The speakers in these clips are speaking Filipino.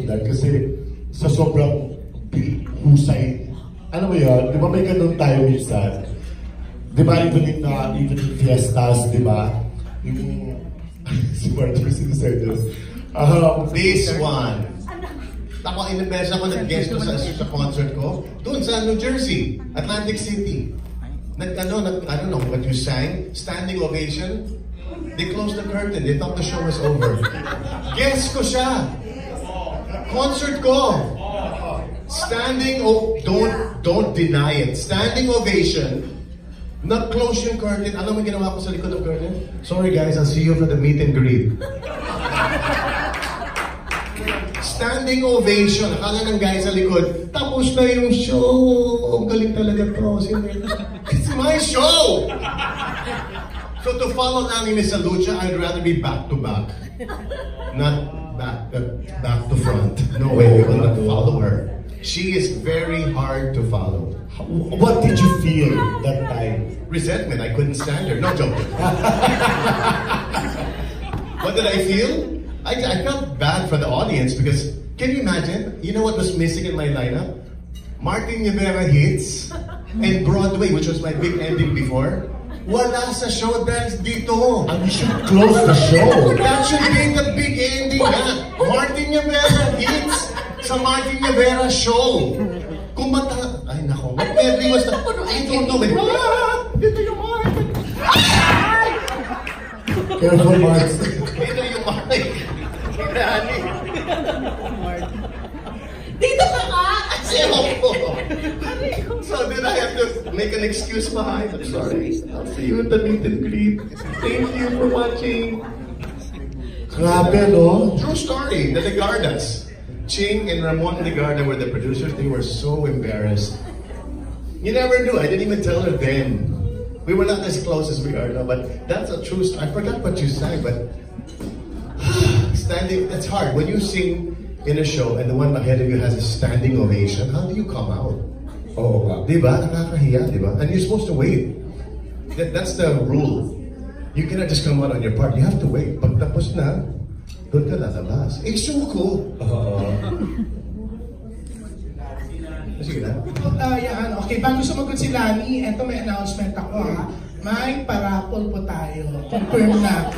that kasi sa sobrang husay. Ano mo yun? Di ba may ganun tayo minsan? Di ba even in fiestas, di ba? Yung si Marjorie siniservice. This one. Ako, ilang beses ako nag-guest ko sa concert ko. Doon sa New Jersey, Atlantic City. I don't know what you sang. Standing ovation. They closed the curtain. They thought the show was over. Guest ko siya. Concert ko. Don't deny it. Standing ovation. Nag-close yung curtain. Alam mo ginawa ko sa likod ng curtain? Sorry guys, I'll see you for the meet and greet. Standing ovation. Akala ng guys sa likod, tapos na yung show. Ang galing talaga to. It's my show! So to follow Nani Miss Lucha, I'd rather be back to back. Not back to front. No way, we will not follow her. She is very hard to follow. What did you feel that time? Resentment. I couldn't stand her. No joke. What did I feel? I felt bad for the audience because, can you imagine? You know what was missing in my lineup? Martin Rivera hits and Broadway, which was my big ending before. Wala sa show dance dito. And you should close the show. That should be the big ending. Martin Rivera hits sa Martin Rivera show. Kumata, ay nako. Every was the, I don't know. Dito yung Martin. Careful, Martin. Dito yung Martin. Rani. Dito ka ka! So then I have to make an excuse behind. I'm sorry. I'll see you at the meet and greet. Thank you for watching. Grabe, no? True story. The Legardas. Ching and Ramon Legarda were the producers. They were so embarrassed. You never knew. I didn't even tell her then. We were not as close as we are now, but that's a true story. I forgot what you sang, but standing, that's hard. When you sing in a show and the one ahead of you has a standing ovation, how do you come out? Oh, wow. Diba? Nakakahiya, diba? And you're supposed to wait. That's the rule. You cannot just come out on your part. You have to wait. Pag tapos na, doon ka lalabas. Eh, show ko. Sige na. Okay, bago sumagot si Lani, eto may announcement ako ha. May parapol po tayo. Confirm na.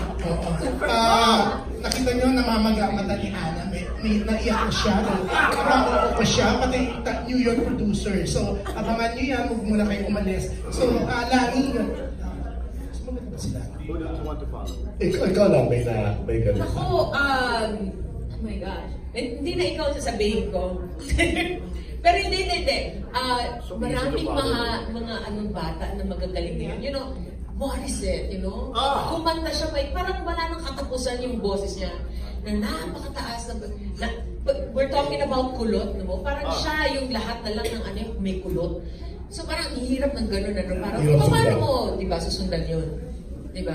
Nakita nyo, namamaga mata ni Ana. May naiyak ko siya. Nakaupo ko siya, pati New York producer. So, abangan nyo yan, huwag muna kayo umalis. So, Lani, sumagot na ba si Lani? Who does want to follow? Ikaw lang, may ganun. Ako, oh my gosh. Hindi na ikaw sasabihin ko. Pero hindi. Maraming mga anong bata na magagaling ngayon. You know, Morissette, you know? Kumanta siya, parang wala nang katapusan yung boses niya. Na napakataas na we're talking about kulot, no? Parang siya yung lahat na lang ng ano yung may kulot. So parang hirap ng gano'n, ano? Parang paano mo, di ba, susundan yun? Di ba?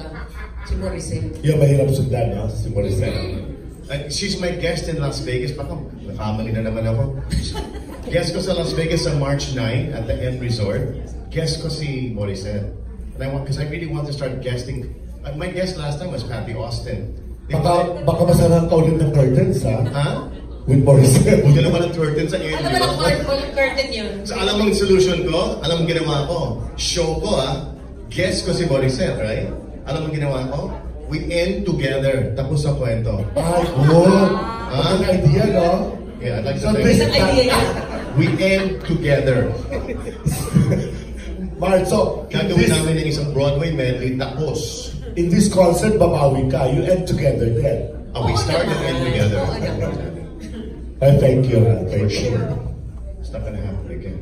Si Morissette. Yung mahirap sundan, no? Si Morissette. She's my guest in Las Vegas. Baka nakamali na naman ako. Guest ko sa Las Vegas on March 9 at the End Resort. Guest ko si Morissette. Because I really want to start guesting. My guest last time was Patty Austin. Baka masarap ka ulit ng curtains, ha? Ha? With Morissette. Huwag na naman ang curtain sa End Ano Resort. ba yung curtain yun? So alam mong solution ko? Alam mong ginawa ko? Show ko, ha? Guest ko si Morissette, right? Alam mong ginawa ko? We end together. Tapos sa kwento. Ay, good. Ang idea, no? Yeah, I'd like to So, say Isang idea yan. we end together. Mark, so, Gagawin namin ng isang Broadway medley. Tapos, in this concert, babawi ka. You end together then. we start and end together. Thank you. Thank you. It's not gonna happen again.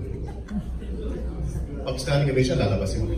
Pag standing ovation, lalabasin mo.